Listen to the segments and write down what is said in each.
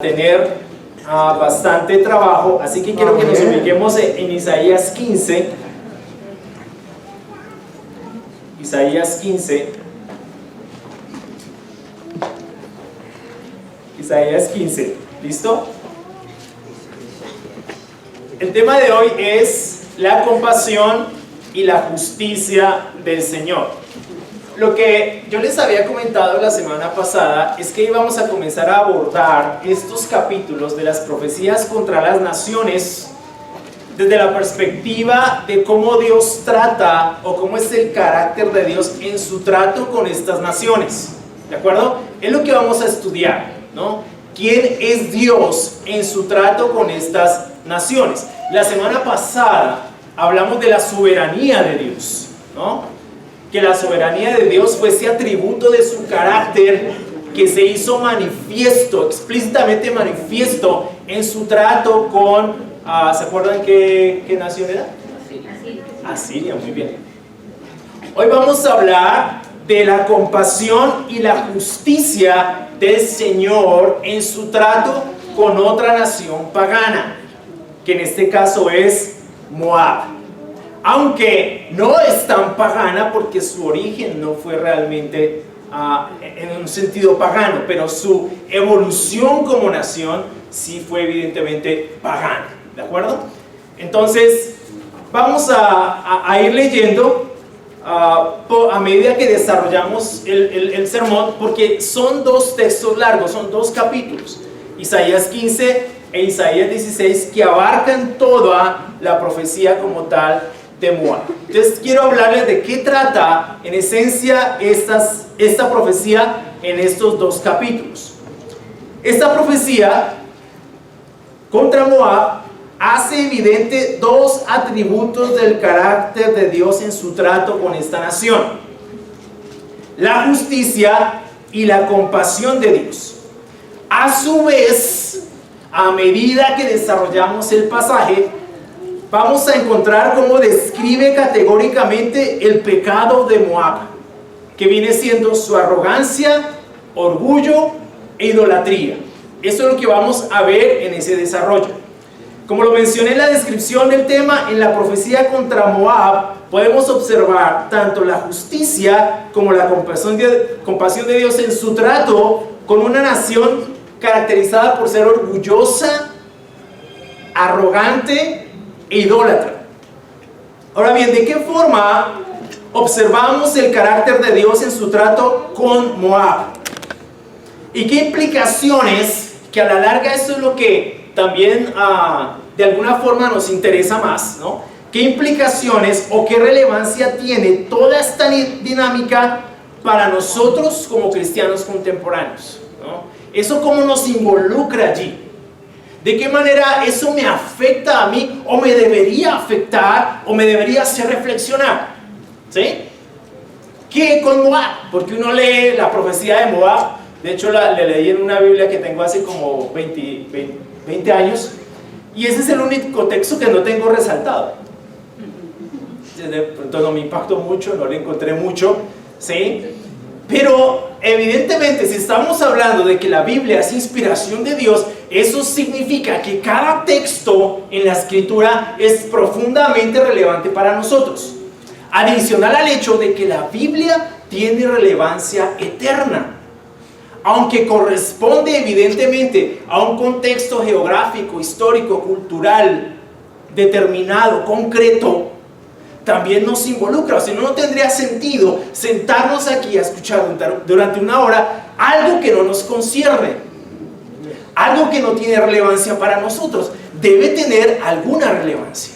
Tener bastante trabajo, así que quiero que nos ubiquemos en Isaías 15. Isaías 15. Isaías 15. ¿Listo? El tema de hoy es la compasión y la justicia del Señor. Lo que yo les había comentado la semana pasada es que íbamos a comenzar a abordar estos capítulos de las profecías contra las naciones desde la perspectiva de cómo Dios trata o cómo es el carácter de Dios en su trato con estas naciones. ¿De acuerdo? Es lo que vamos a estudiar, ¿no? ¿Quién es Dios en su trato con estas naciones? La semana pasada hablamos de la soberanía de Dios, ¿no? Que la soberanía de Dios fue ese atributo de su carácter que se hizo manifiesto, explícitamente manifiesto en su trato con, ¿se acuerdan qué nación era? Asiria, muy bien. Hoy vamos a hablar de la compasión y la justicia del Señor en su trato con otra nación pagana, que en este caso es Moab. Aunque no es tan pagana porque su origen no fue realmente en un sentido pagano, pero su evolución como nación sí fue evidentemente pagana, ¿de acuerdo? Entonces vamos a ir leyendo a medida que desarrollamos el sermón, porque son dos textos largos, son dos capítulos, Isaías 15 e Isaías 16, que abarcan toda la profecía como tal de Moab. Entonces quiero hablarles de qué trata en esencia esta profecía en estos dos capítulos. Esta profecía contra Moab hace evidente dos atributos del carácter de Dios en su trato con esta nación: la justicia y la compasión de Dios. A su vez, a medida que desarrollamos el pasaje, vamos a encontrar cómo describe categóricamente el pecado de Moab, que viene siendo su arrogancia, orgullo e idolatría. Eso es lo que vamos a ver en ese desarrollo. Como lo mencioné en la descripción del tema, en la profecía contra Moab podemos observar tanto la justicia como la compasión de Dios en su trato con una nación caracterizada por ser orgullosa, arrogante e idólatra. Ahora bien, ¿de qué forma observamos el carácter de Dios en su trato con Moab? ¿Y qué implicaciones, que a la larga eso es lo que también de alguna forma nos interesa más, ¿no? ¿Qué implicaciones o qué relevancia tiene toda esta dinámica para nosotros como cristianos contemporáneos, ¿no? Eso cómo nos involucra allí. ¿De qué manera eso me afecta a mí, o me debería afectar, o me debería hacer reflexionar? ¿Sí? ¿Qué con Moab? Porque uno lee la profecía de Moab. De hecho le leí en una Biblia que tengo hace como 20 años, y ese es el único texto que no tengo resaltado. De pronto no me impactó mucho, no le encontré mucho, ¿sí? Pero evidentemente, si estamos hablando de que la Biblia es inspiración de Dios, eso significa que cada texto en la Escritura es profundamente relevante para nosotros. Adicional al hecho de que la Biblia tiene relevancia eterna, aunque corresponde evidentemente a un contexto geográfico, histórico, cultural determinado, concreto, también nos involucra. O sea, no tendría sentido sentarnos aquí a escuchar durante una hora algo que no nos concierne, algo que no tiene relevancia para nosotros. Debe tener alguna relevancia,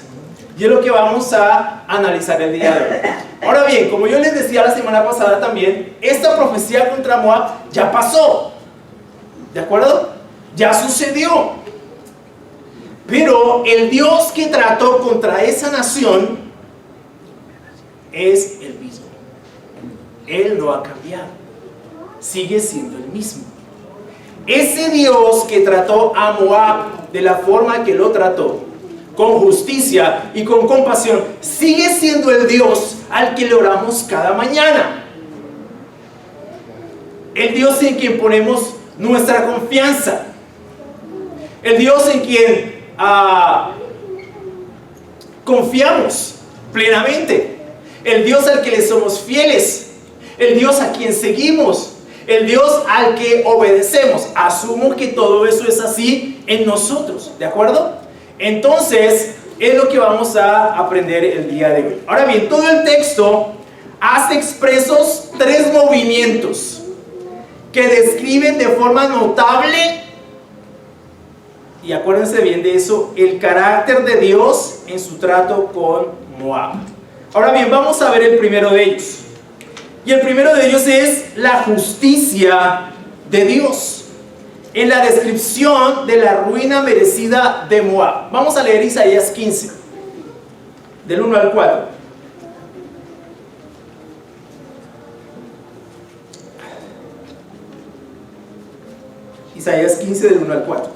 y es lo que vamos a analizar el día de hoy. Ahora bien, como yo les decía la semana pasada también, esta profecía contra Moab ya pasó, ¿de acuerdo? Ya sucedió. Pero el Dios que trató contra esa nación es el mismo. Él no ha cambiado, sigue siendo el mismo. Ese Dios que trató a Moab de la forma que lo trató, con justicia y con compasión, sigue siendo el Dios al que le oramos cada mañana. El Dios en quien ponemos nuestra confianza. el Dios en quien confiamos plenamente, el Dios al que le somos fieles, el Dios a quien seguimos, el Dios al que obedecemos. Asumo que todo eso es así en nosotros, ¿de acuerdo? Entonces, es lo que vamos a aprender el día de hoy. Ahora bien, todo el texto hace expresos tres movimientos que describen de forma notable, y acuérdense bien de eso, el carácter de Dios en su trato con Moab. Ahora bien, vamos a ver el primero de ellos. Y el primero de ellos es la justicia de Dios en la descripción de la ruina merecida de Moab. Vamos a leer Isaías 15, del 1 al 4. Isaías 15, del 1 al 4.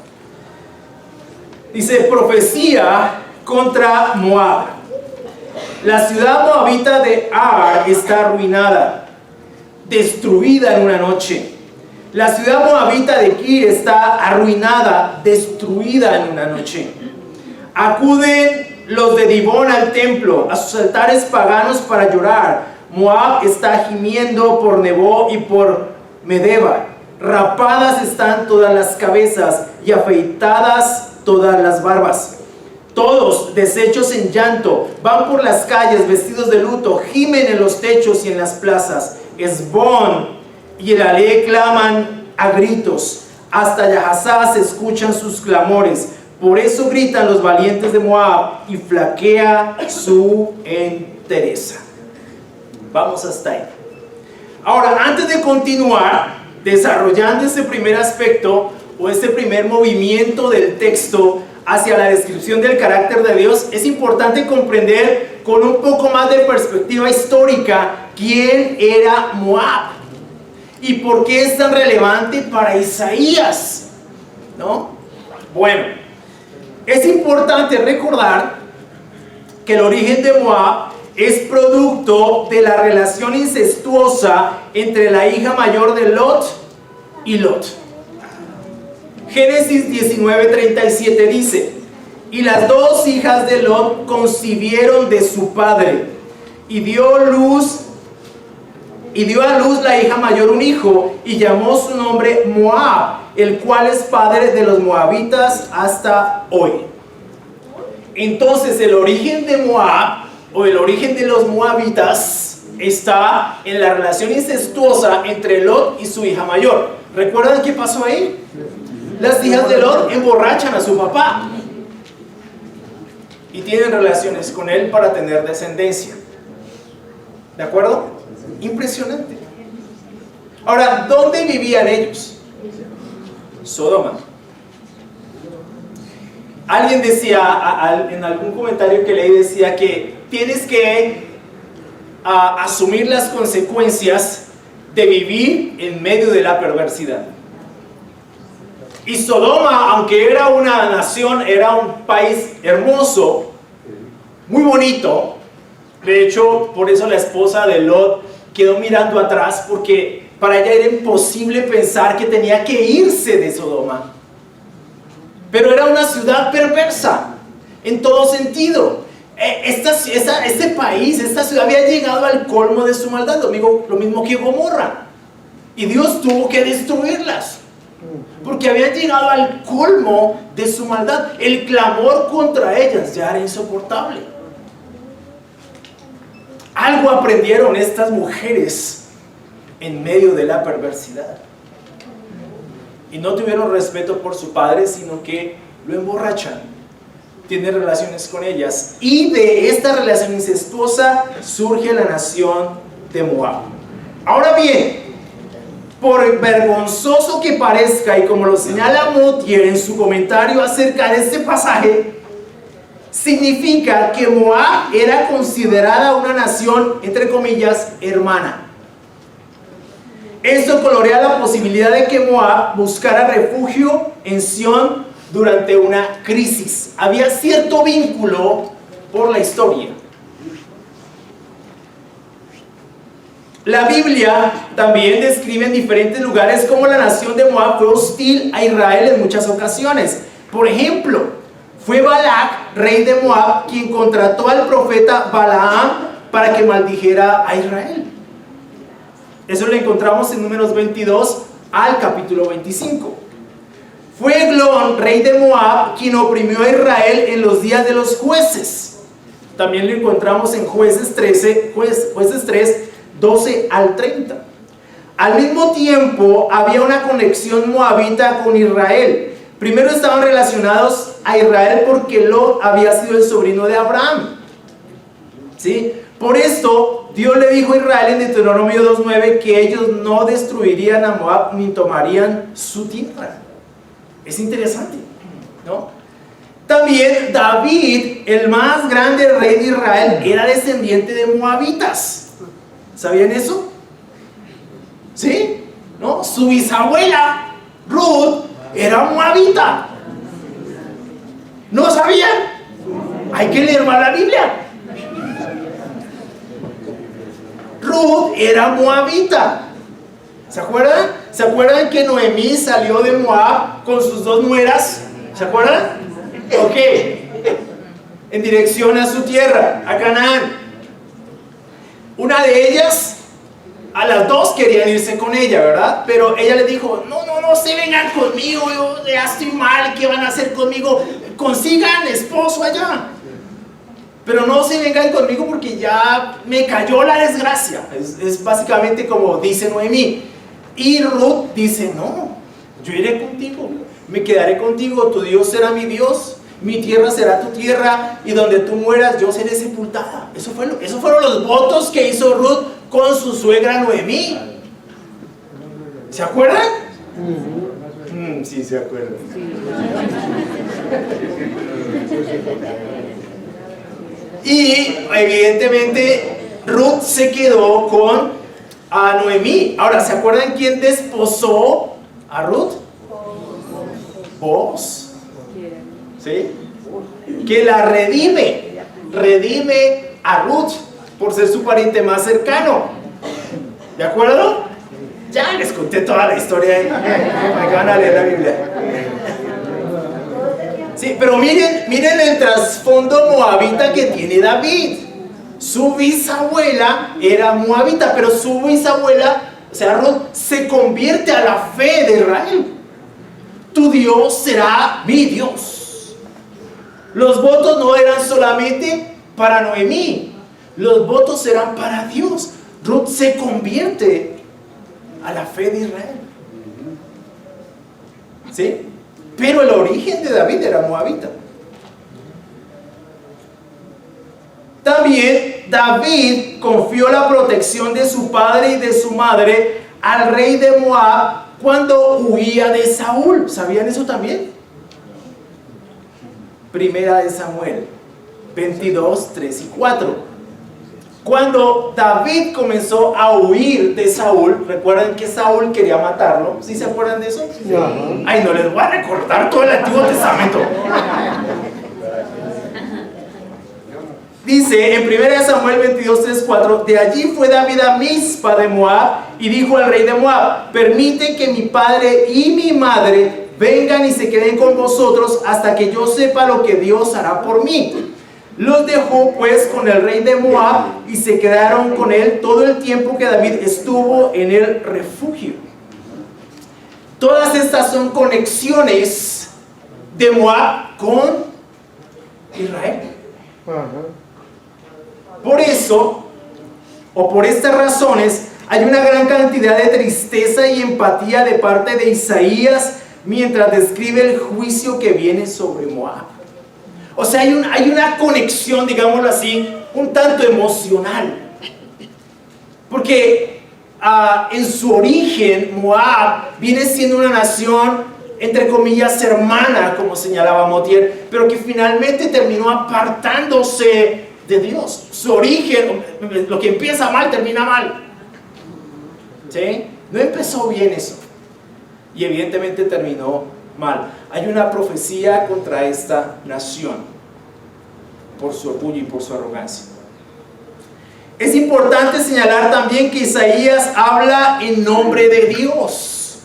Dice: profecía contra Moab. La ciudad moabita de Ar está arruinada, destruida en una noche. La ciudad moabita de Kir está arruinada, destruida en una noche. Acuden los de Dibón al templo, a sus altares paganos para llorar. Moab está gimiendo por Nebo y por Medeba. Rapadas están todas las cabezas y afeitadas todas las barbas. Todos deshechos en llanto, van por las calles vestidos de luto, gimen en los techos y en las plazas. Esbón y el Ale claman a gritos, hasta Yahazá se escuchan sus clamores. Por eso gritan los valientes de Moab y flaquea su entereza. Vamos hasta ahí. Ahora, antes de continuar desarrollando este primer aspecto o este primer movimiento del texto hacia la descripción del carácter de Dios, es importante comprender con un poco más de perspectiva histórica quién era Moab y por qué es tan relevante para Isaías, ¿no? Bueno, es importante recordar que el origen de Moab es producto de la relación incestuosa entre la hija mayor de Lot y Lot. Génesis 19:37 dice: y las dos hijas de Lot concibieron de su padre, y dio a luz la hija mayor un hijo, y llamó su nombre Moab, el cual es padre de los moabitas hasta hoy. Entonces el origen de Moab, o el origen de los moabitas, está en la relación incestuosa entre Lot y su hija mayor. ¿Recuerdan qué pasó ahí? Las hijas de Lot emborrachan a su papá y tienen relaciones con él para tener descendencia. ¿De acuerdo? Impresionante. Ahora, ¿dónde vivían ellos? Sodoma. Alguien decía, en algún comentario que leí, decía que tienes que asumir las consecuencias de vivir en medio de la perversidad. Y Sodoma, aunque era una nación, era un país hermoso, muy bonito. De hecho, por eso la esposa de Lot quedó mirando atrás, porque para ella era imposible pensar que tenía que irse de Sodoma. Pero era una ciudad perversa, en todo sentido. Este país, esta ciudad había llegado al colmo de su maldad, lo mismo que Gomorra. Y Dios tuvo que destruirlas, porque habían llegado al colmo de su maldad. El clamor contra ellas ya era insoportable. Algo aprendieron estas mujeres en medio de la perversidad. Y no tuvieron respeto por su padre, sino que lo emborrachan, tienen relaciones con ellas. Y de esta relación incestuosa surge la nación de Moab. Ahora bien, por vergonzoso que parezca, y como lo señala Moutier en su comentario acerca de este pasaje, significa que Moab era considerada una nación, entre comillas, hermana. Esto colorea la posibilidad de que Moab buscara refugio en Sión durante una crisis. Había cierto vínculo por la historia. La Biblia también describe en diferentes lugares cómo la nación de Moab fue hostil a Israel en muchas ocasiones. Por ejemplo, fue Balac, rey de Moab, quien contrató al profeta Balaam para que maldijera a Israel. Eso lo encontramos en Números 22 al capítulo 25. Fue Eglón, rey de Moab, quien oprimió a Israel en los días de los jueces. También lo encontramos en Jueces 3, 12 al 30. Al mismo tiempo, había una conexión moabita con Israel. Primero estaban relacionados a Israel porque Lot había sido el sobrino de Abraham. ¿Sí? Por esto, Dios le dijo a Israel en Deuteronomio 2:9 que ellos no destruirían a Moab ni tomarían su tierra. Es interesante, ¿no? También David, el más grande rey de Israel, era descendiente de moabitas. ¿Sabían eso? ¿Sí? ¿No? Su bisabuela, Ruth, era moabita. ¿No sabían? Hay que leer más la Biblia. Ruth era moabita. ¿Se acuerdan? ¿Se acuerdan que Noemí salió de Moab con sus dos nueras? ¿Se acuerdan? Ok. En dirección a su tierra, a Canaán. Una de ellas, a las dos querían irse con ella, ¿verdad? Pero ella le dijo, no se vengan conmigo, yo ya estoy mal, ¿qué van a hacer conmigo? Consigan esposo allá. Pero no se vengan conmigo porque ya me cayó la desgracia. Es básicamente como dice Noemí. Y Ruth dice, no, yo iré contigo, me quedaré contigo, tu Dios será mi Dios, mi tierra será tu tierra, y donde tú mueras yo seré sepultada. Esos fueron los votos que hizo Ruth con su suegra Noemí. ¿Se acuerdan? Sí, se acuerdan. Y evidentemente Ruth se quedó con Noemí. Ahora, ¿se acuerdan quién desposó a Ruth? Boaz. ¿Sí? Que la redime a Ruth por ser su pariente más cercano. ¿De acuerdo? Ya les conté toda la historia. Me van a leer la Biblia. Sí, pero miren el trasfondo moabita que tiene David. Su bisabuela era moabita, pero su bisabuela, o sea, Ruth, se convierte a la fe de Israel. Tu Dios será mi Dios. Los votos no eran solamente para Noemí, los votos eran para Dios. Ruth se convierte a la fe de Israel. ¿Sí? Pero el origen de David era moabita. También David confió la protección de su padre y de su madre al rey de Moab cuando huía de Saúl. ¿Sabían eso también? Primera de Samuel 22, 3 y 4. Cuando David comenzó a huir de Saúl, recuerdan que Saúl quería matarlo. ¿Sí se acuerdan de eso? Ay, no les voy a recordar todo el Antiguo Testamento. Dice en 1 Samuel 22, 3, 4: de allí fue David a Mizpa de Moab y dijo al rey de Moab: permite que mi padre y mi madre vengan y se queden con vosotros hasta que yo sepa lo que Dios hará por mí. Los dejó pues con el rey de Moab y se quedaron con él todo el tiempo que David estuvo en el refugio. Todas estas son conexiones de Moab con Israel. Por eso, o por estas razones, hay una gran cantidad de tristeza y empatía de parte de Isaías mientras describe el juicio que viene sobre Moab. O sea, hay una conexión, digámoslo así, un tanto emocional. Porque en su origen, Moab viene siendo una nación, entre comillas, hermana, como señalaba Motier, pero que finalmente terminó apartándose de Dios. Su origen, lo que empieza mal, termina mal. ¿Sí? No empezó bien eso. Y evidentemente terminó mal. Hay una profecía contra esta nación por su orgullo y por su arrogancia. Es importante señalar también que Isaías habla en nombre de Dios.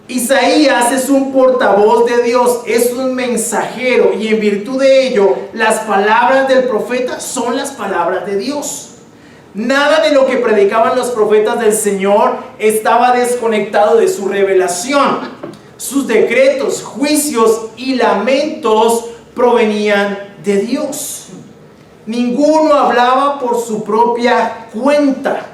Isaías es un portavoz de Dios, es un mensajero, y en virtud de ello, las palabras del profeta son las palabras de Dios. Nada de lo que predicaban los profetas del Señor estaba desconectado de su revelación. Sus decretos, juicios y lamentos provenían de Dios. Ninguno hablaba por su propia cuenta.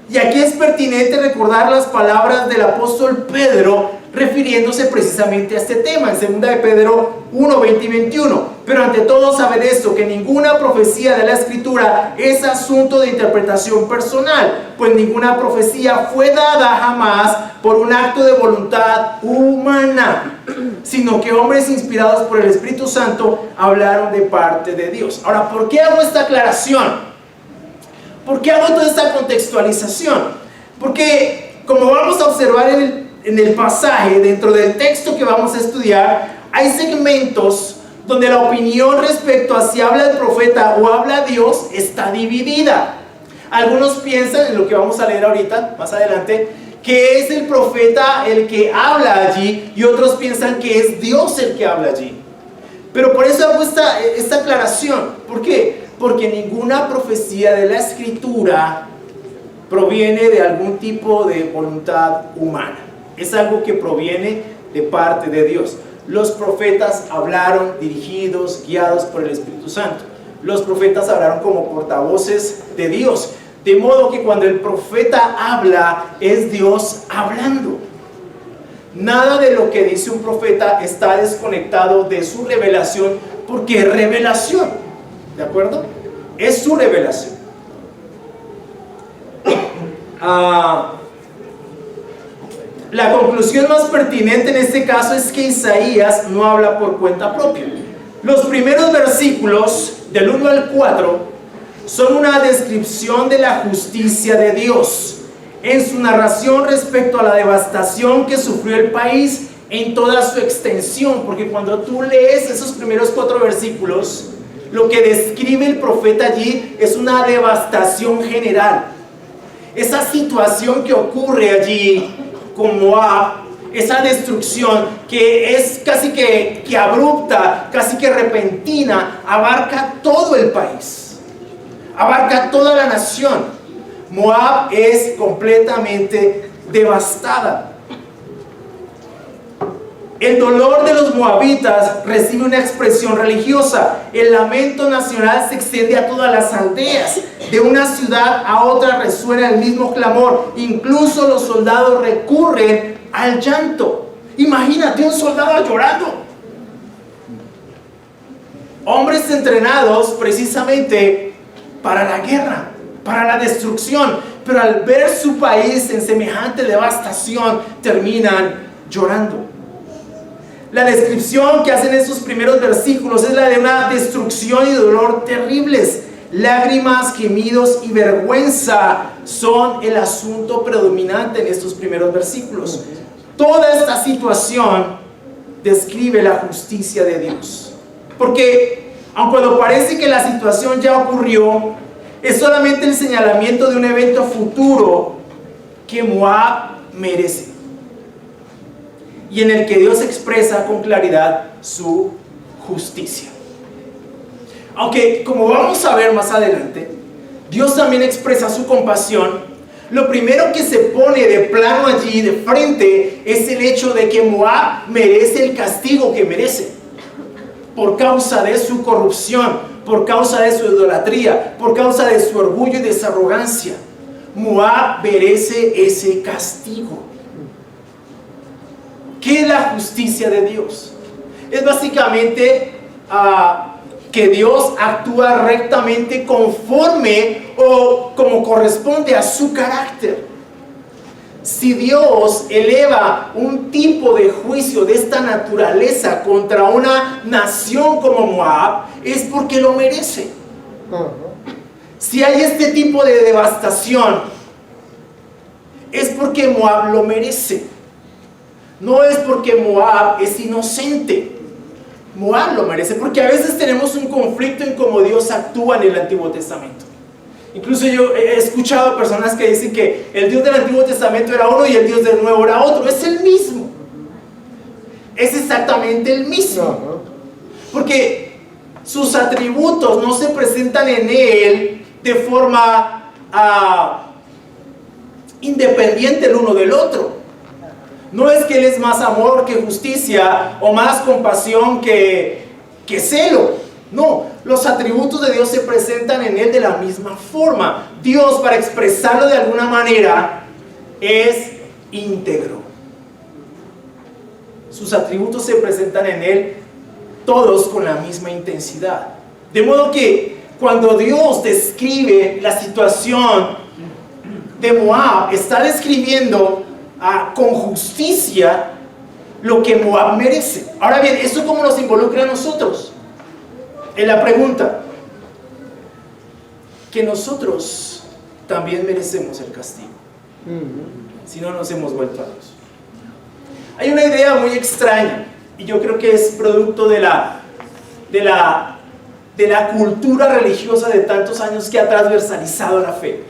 Y aquí es pertinente recordar las palabras del apóstol Pedro, refiriéndose precisamente a este tema, en 2 de Pedro 1, 20 y 21. Pero ante todo saber esto, que ninguna profecía de la Escritura es asunto de interpretación personal, pues ninguna profecía fue dada jamás por un acto de voluntad humana, sino que hombres inspirados por el Espíritu Santo hablaron de parte de Dios. Ahora, ¿por qué hago esta aclaración? ¿Por qué hago toda esta contextualización? Porque, como vamos a observar en el pasaje, dentro del texto que vamos a estudiar, hay segmentos donde la opinión respecto a si habla el profeta o habla Dios está dividida. Algunos piensan, en lo que vamos a leer ahorita, más adelante, que es el profeta el que habla allí, y otros piensan que es Dios el que habla allí. Pero por eso hago esta aclaración. ¿Por qué? Porque ninguna profecía de la Escritura proviene de algún tipo de voluntad humana. Es algo que proviene de parte de Dios. Los profetas hablaron dirigidos, guiados por el Espíritu Santo. Los profetas hablaron como portavoces de Dios. De modo que cuando el profeta habla, es Dios hablando. Nada de lo que dice un profeta está desconectado de su revelación, porque es revelación. ¿De acuerdo? Es su revelación. La conclusión más pertinente en este caso es que Isaías no habla por cuenta propia. Los primeros versículos, del 1 al 4, son una descripción de la justicia de Dios en su narración respecto a la devastación que sufrió el país en toda su extensión. Porque cuando tú lees esos primeros 4 versículos, lo que describe el profeta allí es una devastación general. Esa situación que ocurre allí con Moab, esa destrucción que es casi que abrupta, casi que repentina, abarca todo el país, abarca toda la nación. Moab es completamente devastada. El dolor de los moabitas recibe una expresión religiosa. El lamento nacional se extiende a todas las aldeas. De una ciudad a otra resuena el mismo clamor. Incluso los soldados recurren al llanto. Imagínate un soldado llorando. Hombres entrenados precisamente para la guerra, para la destrucción, pero al ver su país en semejante devastación, terminan llorando. La descripción que hacen esos primeros versículos es la de una destrucción y dolor terribles. Lágrimas, gemidos y vergüenza son el asunto predominante en estos primeros versículos. Toda esta situación describe la justicia de Dios. Porque, aun cuando parece que la situación ya ocurrió, es solamente el señalamiento de un evento futuro que Moab merece, y en el que Dios expresa con claridad su justicia. Aunque, como vamos a ver más adelante, Dios también expresa su compasión. Lo primero que se pone de plano allí, de frente, es el hecho de que Moab merece el castigo que merece, por causa de su corrupción, por causa de su idolatría, por causa de su orgullo y de su arrogancia. Moab merece ese castigo. ¿Qué es la justicia de Dios? Es básicamente que Dios actúa rectamente conforme o como corresponde a su carácter. Si Dios eleva un tipo de juicio de esta naturaleza contra una nación como Moab, es porque lo merece. Si hay este tipo de devastación, es porque Moab lo merece. No es porque Moab es inocente. Moab lo merece, porque a veces tenemos un conflicto en cómo Dios actúa en el Antiguo Testamento. Incluso yo he escuchado personas que dicen que el Dios del Antiguo Testamento era uno y el Dios del Nuevo era otro. Es el mismo. Es exactamente el mismo. Porque sus atributos no se presentan en Él de forma independiente el uno del otro. No es que Él es más amor que justicia o más compasión que celo. No, los atributos de Dios se presentan en Él de la misma forma. Dios, para expresarlo de alguna manera, es íntegro. Sus atributos se presentan en Él todos con la misma intensidad. De modo que cuando Dios describe la situación de Moab, está describiendo con justicia lo que Moab merece. Ahora bien, ¿esto cómo nos involucra a nosotros? En la pregunta, que nosotros también merecemos el castigo, si no nos hemos vuelto a Dios. Hay una idea muy extraña, y yo creo que es producto de la cultura religiosa de tantos años que ha transversalizado la fe.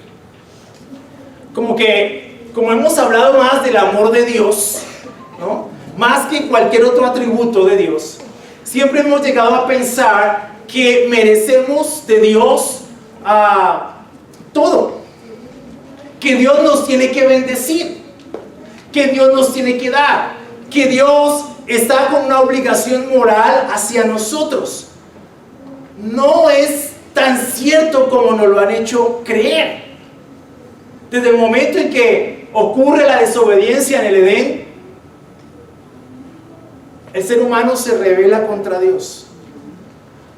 Como hemos hablado más del amor de Dios, ¿no? Más que cualquier otro atributo de Dios, siempre hemos llegado a pensar que merecemos de Dios todo, que Dios nos tiene que bendecir, que Dios nos tiene que dar, que Dios está con una obligación moral hacia nosotros. No es tan cierto como nos lo han hecho creer. Desde el momento en que ocurre la desobediencia en el Edén, el ser humano se rebela contra Dios,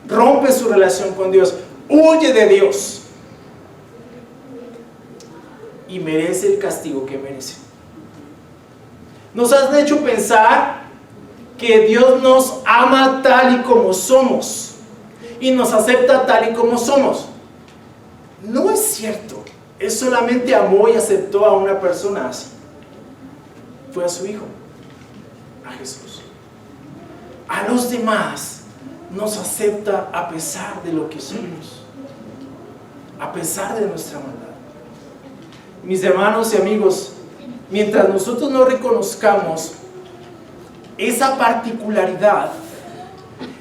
rompe su relación con Dios, huye de Dios y merece el castigo que merece. Nos han hecho pensar que Dios nos ama tal y como somos y nos acepta tal y como somos. No es cierto. Él solamente amó y aceptó a una persona así. Fue a su Hijo, a Jesús. A los demás nos acepta a pesar de lo que somos, a pesar de nuestra maldad. Mis hermanos y amigos, mientras nosotros no reconozcamos esa particularidad,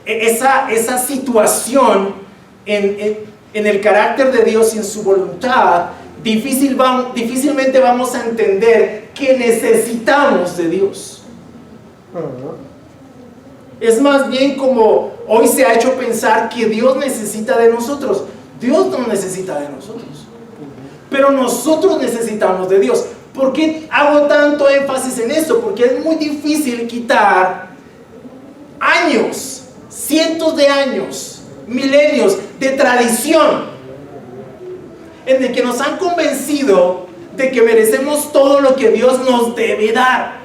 esa situación en el carácter de Dios y en su voluntad, difícilmente vamos a entender que necesitamos de Dios. Es más bien como hoy se ha hecho pensar que Dios necesita de nosotros. Dios no necesita de nosotros, pero nosotros necesitamos de Dios. ¿Por qué hago tanto énfasis en esto? Porque es muy difícil quitar años, cientos de años, milenios de tradición en el que nos han convencido de que merecemos todo lo que Dios nos debe dar.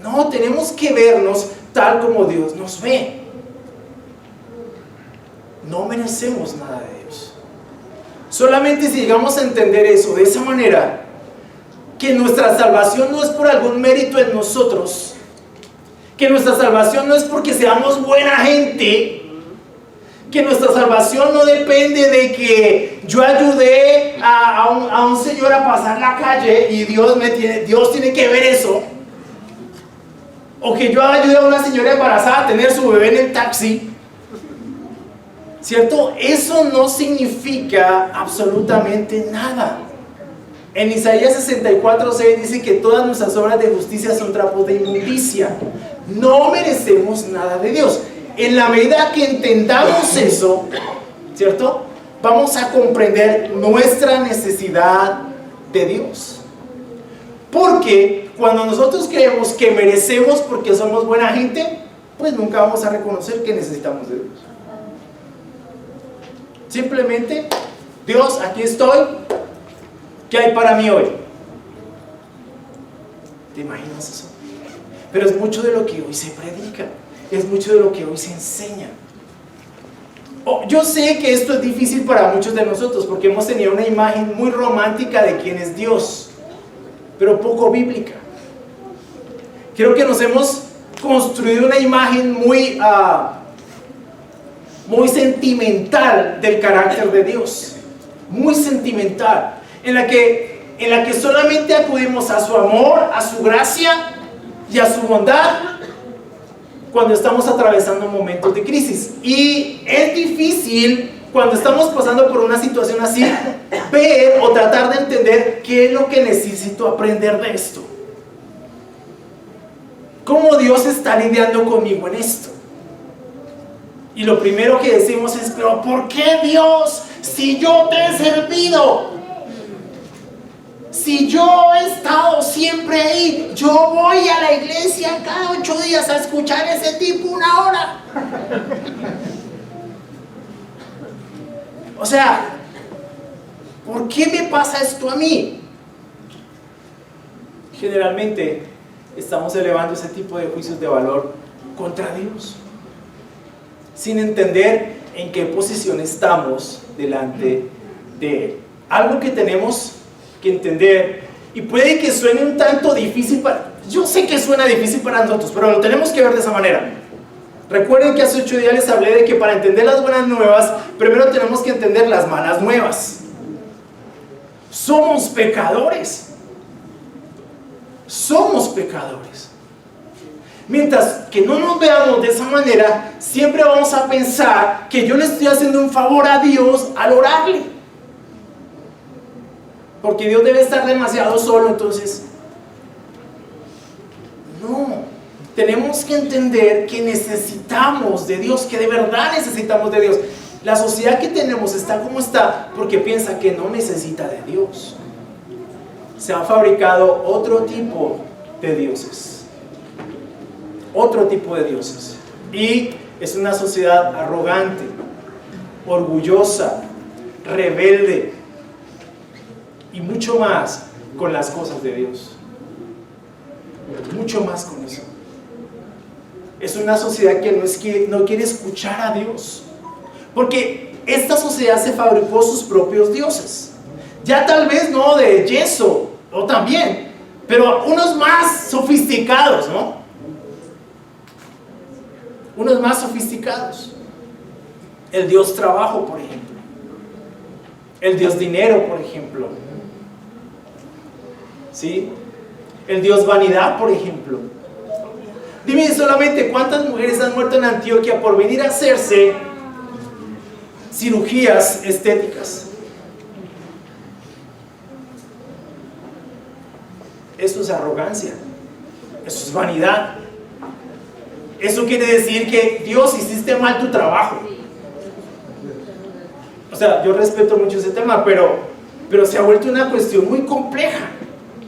No, tenemos que vernos tal como Dios nos ve. No merecemos nada de Dios. Solamente si llegamos a entender eso de esa manera, que nuestra salvación no es por algún mérito en nosotros, que nuestra salvación no es porque seamos buena gente, que nuestra salvación no depende de que yo ayudé a un señor a pasar la calle y Dios tiene que ver eso, o que yo ayudé a una señora embarazada a tener su bebé en el taxi, ¿cierto? Eso no significa absolutamente nada. En Isaías 64:6 dice que todas nuestras obras de justicia son trapos de inmundicia. No merecemos nada de Dios. En la medida que entendamos eso, ¿cierto?, vamos a comprender nuestra necesidad de Dios. Porque cuando nosotros creemos que merecemos porque somos buena gente, pues nunca vamos a reconocer que necesitamos de Dios. Simplemente, Dios, aquí estoy, ¿qué hay para mí hoy? ¿Te imaginas eso? Pero es mucho de lo que hoy se predica, es mucho de lo que hoy se enseña. Yo sé que esto es difícil para muchos de nosotros porque hemos tenido una imagen muy romántica de quién es Dios, pero poco bíblica. Creo que nos hemos construido una imagen muy muy sentimental del carácter de Dios, muy sentimental, en la que solamente acudimos a su amor, a su gracia y a su bondad cuando estamos atravesando momentos de crisis. Y es difícil, cuando estamos pasando por una situación así, ver o tratar de entender qué es lo que necesito aprender de esto. ¿Cómo Dios está lidiando conmigo en esto? Y lo primero que decimos es: pero ¿por qué, Dios? Si yo te he servido, si yo he estado siempre ahí, yo voy a la iglesia cada 8 días a escuchar a ese tipo 1 hora. O sea, ¿por qué me pasa esto a mí? Generalmente estamos elevando ese tipo de juicios de valor contra Dios, sin entender en qué posición estamos delante de Él. Algo que tenemos que entender, y puede que suene un tanto difícil yo sé que suena difícil para nosotros, pero lo tenemos que ver de esa manera. Recuerden que hace 8 días les hablé de que para entender las buenas nuevas, primero tenemos que entender las malas nuevas. Somos pecadores. Somos pecadores. Mientras que no nos veamos de esa manera, siempre vamos a pensar que yo le estoy haciendo un favor a Dios al orarle, porque Dios debe estar demasiado solo. Entonces, no, tenemos que entender que necesitamos de Dios, que de verdad necesitamos de Dios. La sociedad que tenemos está como está porque piensa que no necesita de Dios. Se ha fabricado otro tipo de dioses, otro tipo de dioses, y es una sociedad arrogante, orgullosa, rebelde y mucho más con las cosas de Dios, mucho más con eso. Es una sociedad que no quiere escuchar a Dios, porque esta sociedad se fabricó sus propios dioses, ya tal vez no de yeso, o también, pero unos más sofisticados, ¿no? Unos más sofisticados. El Dios trabajo, por ejemplo. El Dios dinero, por ejemplo. ¿Sí? El Dios vanidad, por ejemplo. Dime solamente cuántas mujeres han muerto en Antioquia por venir a hacerse cirugías estéticas. Eso es arrogancia, eso es vanidad. Eso quiere decir que Dios, hiciste mal tu trabajo. O sea, yo respeto mucho ese tema, pero se ha vuelto una cuestión muy compleja,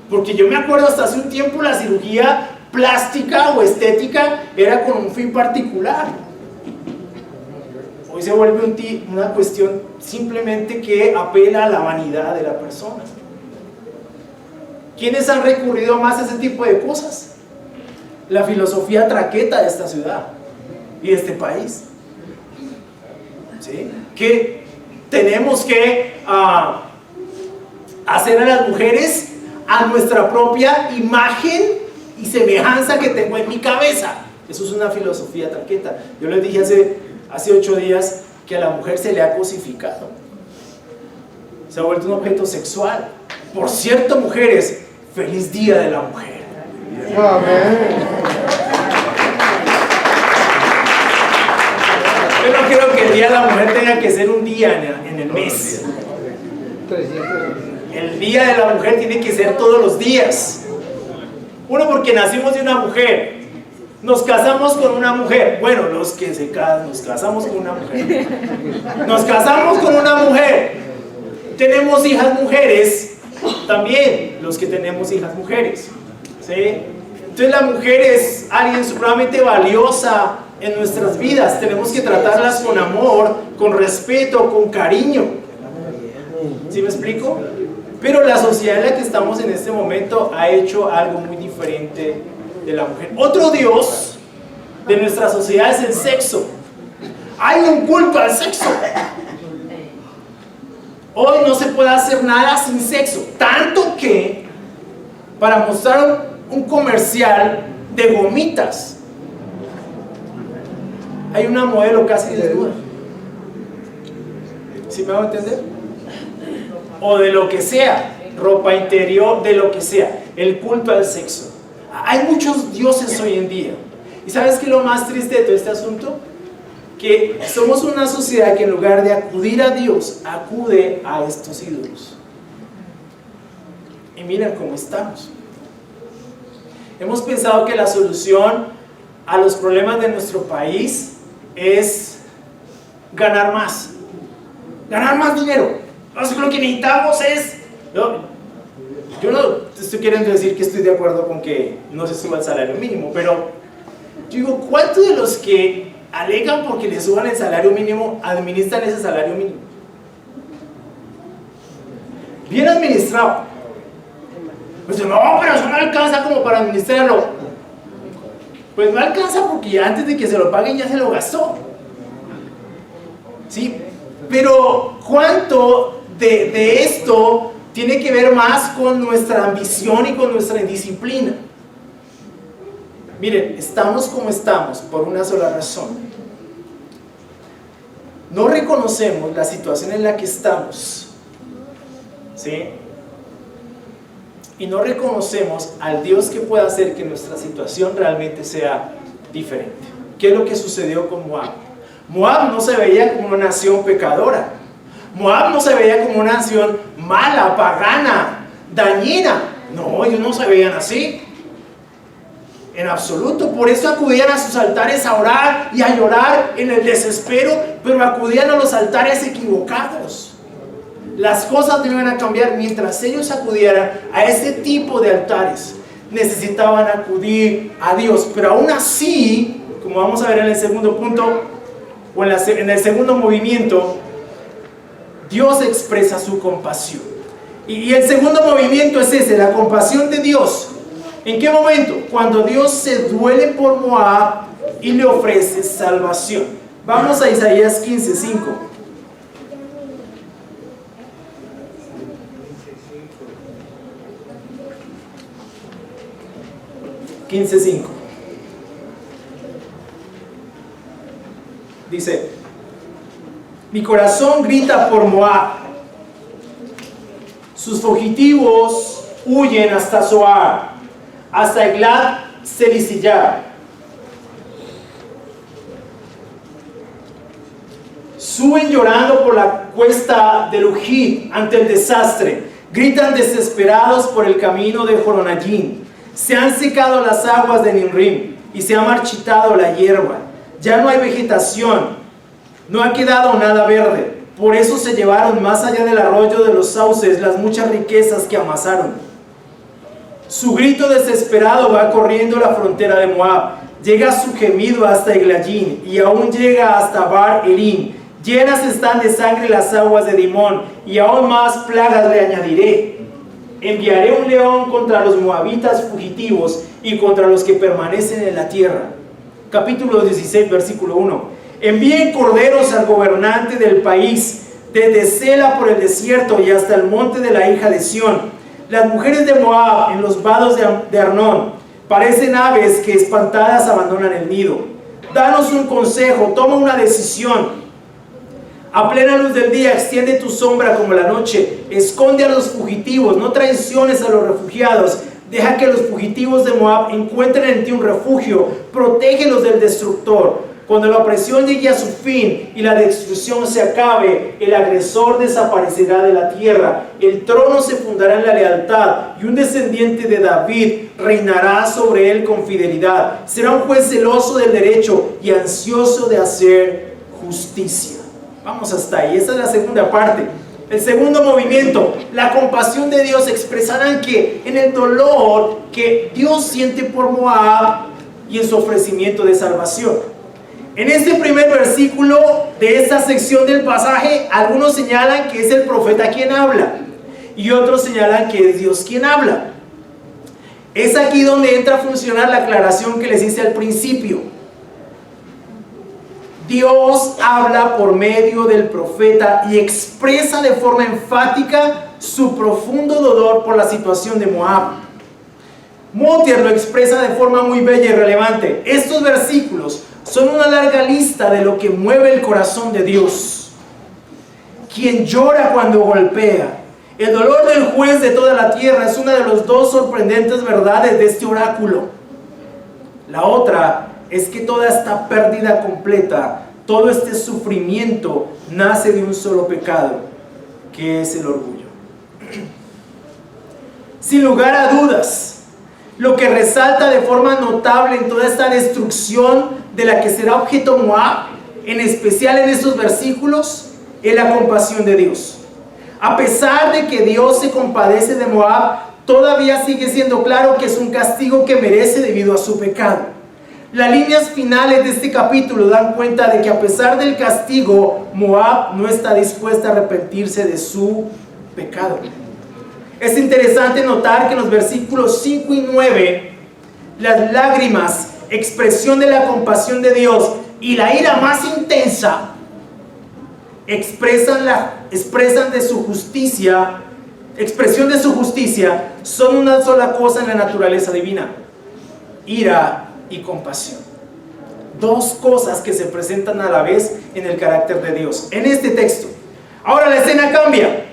porque yo me acuerdo hasta hace un tiempo la cirugía plástica o estética era con un fin particular. Hoy se vuelve una cuestión simplemente que apela a la vanidad de la persona. ¿Quiénes han recurrido más a ese tipo de cosas? La filosofía traqueta de esta ciudad y de este país. ¿Sí? Que tenemos que hacer a las mujeres a nuestra propia imagen y semejanza que tengo en mi cabeza. Eso es una filosofía traqueta. Yo les dije hace 8 días que a la mujer se le ha cosificado. Se ha vuelto un objeto sexual. Por cierto, mujeres, feliz día de la mujer. Amén. Yo no quiero que el día de la mujer tenga que ser un día en el mes. El día de la mujer tiene que ser todos los días. Uno, porque nacimos de una mujer. Nos casamos con una mujer. Bueno, los que se casan, nos casamos con una mujer. Nos casamos con una mujer. Tenemos hijas mujeres. También los que tenemos hijas mujeres, ¿sí? Entonces la mujer es alguien supremamente valiosa en nuestras vidas. Tenemos que tratarlas con amor, con respeto, con cariño. ¿Sí me explico? Pero la sociedad en la que estamos en este momento ha hecho algo muy diferente de la mujer. Otro Dios de nuestra sociedad es el sexo. Hay un culto al sexo. Hoy no se puede hacer nada sin sexo, tanto que para mostrar un comercial de gomitas hay una modelo casi desnuda. ¿Sí me van a entender? O de lo que sea, ropa interior, de lo que sea, el culto al sexo. Hay muchos dioses hoy en día. ¿Y sabes qué es lo más triste de todo este asunto? Que somos una sociedad que en lugar de acudir a Dios, acude a estos ídolos. Y miren cómo estamos. Hemos pensado que la solución a los problemas de nuestro país es ganar más dinero. Entonces, lo que necesitamos es... Yo no te estoy queriendo decir que estoy de acuerdo con que no se suba el salario mínimo, pero yo digo, ¿cuántos de los que alegan porque le suban el salario mínimo administran ese salario mínimo? Bien administrado. Pues no, pero eso no alcanza como para administrarlo. Pues no alcanza porque ya antes de que se lo paguen ya se lo gastó. ¿Sí? Pero ¿cuánto de esto tiene que ver más con nuestra ambición y con nuestra indisciplina? Miren, estamos como estamos por una sola razón. No reconocemos la situación en la que estamos, ¿sí? Y no reconocemos al Dios que pueda hacer que nuestra situación realmente sea diferente. ¿Qué es lo que sucedió con Moab? Moab no se veía como una nación pecadora. Moab no se veía como una nación mala, pagana, dañina. No, ellos no se veían así. En absoluto. Por eso acudían a sus altares a orar y a llorar en el desespero, pero acudían a los altares equivocados. Las cosas no iban a cambiar mientras ellos acudieran a ese tipo de altares. Necesitaban acudir a Dios, pero aún así, como vamos a ver en el segundo punto, o en el segundo movimiento, Dios expresa su compasión. Y el segundo movimiento es ese, la compasión de Dios. ¿En qué momento? Cuando Dios se duele por Moab y le ofrece salvación. Vamos a Isaías 15:5. 15:5. Dice: mi corazón grita por Moab, sus fugitivos huyen hasta Zoar, hasta Eglat Selisiyah. Suben llorando por la cuesta de Lujit ante el desastre, gritan desesperados por el camino de Joronayim. Se han secado las aguas de Nimrim y se ha marchitado la hierba. Ya no hay vegetación, no ha quedado nada verde. Por eso se llevaron más allá del arroyo de los sauces las muchas riquezas que amasaron. Su grito desesperado va corriendo la frontera de Moab. Llega su gemido hasta Eglayim y aún llega hasta Bar Erim. Llenas están de sangre las aguas de Dimón y aún más plagas le añadiré. Enviaré un león contra los moabitas fugitivos y contra los que permanecen en la tierra. Capítulo 16, versículo 1. Envíen corderos al gobernante del país, desde Sela por el desierto y hasta el monte de la hija de Sión. Las mujeres de Moab en los vados de Arnón parecen aves que espantadas abandonan el nido. Danos un consejo, toma una decisión. A plena luz del día extiende tu sombra como la noche. Esconde a los fugitivos, no traiciones a los refugiados. Deja que los fugitivos de Moab encuentren en ti un refugio. Protégelos del destructor. Cuando la opresión llegue a su fin y la destrucción se acabe, el agresor desaparecerá de la tierra. El trono se fundará en la lealtad y un descendiente de David reinará sobre él con fidelidad. Será un juez celoso del derecho y ansioso de hacer justicia. Vamos hasta ahí. Esta es la segunda parte. El segundo movimiento, la compasión de Dios, expresarán que en el dolor que Dios siente por Moab y en su ofrecimiento de salvación. En este primer versículo de esta sección del pasaje, algunos señalan que es el profeta quien habla y otros señalan que es Dios quien habla. Es aquí donde entra a funcionar la aclaración que les hice al principio. Dios habla por medio del profeta y expresa de forma enfática su profundo dolor por la situación de Moab. Motier lo expresa de forma muy bella y relevante. Estos versículos son una larga lista de lo que mueve el corazón de Dios. quien llora cuando golpea. El dolor del juez de toda la tierra es una de las dos sorprendentes verdades de este oráculo. La otra es que toda esta pérdida completa, todo este sufrimiento, nace de un solo pecado, que es el orgullo. Sin lugar a dudas, lo que resalta de forma notable en toda esta destrucción de la que será objeto Moab, en especial en estos versículos, es la compasión de Dios. A pesar de que Dios se compadece de Moab, todavía sigue siendo claro que es un castigo que merece debido a su pecado. Las líneas finales de este capítulo dan cuenta de que a pesar del castigo, Moab no está dispuesta a arrepentirse de su pecado. Es interesante notar que en los versículos 5 y 9, las lágrimas, expresión de la compasión de Dios, y la ira más intensa, expresión de su justicia, son una sola cosa en la naturaleza divina: ira y compasión. Dos cosas que se presentan a la vez en el carácter de Dios en este texto. Ahora la escena cambia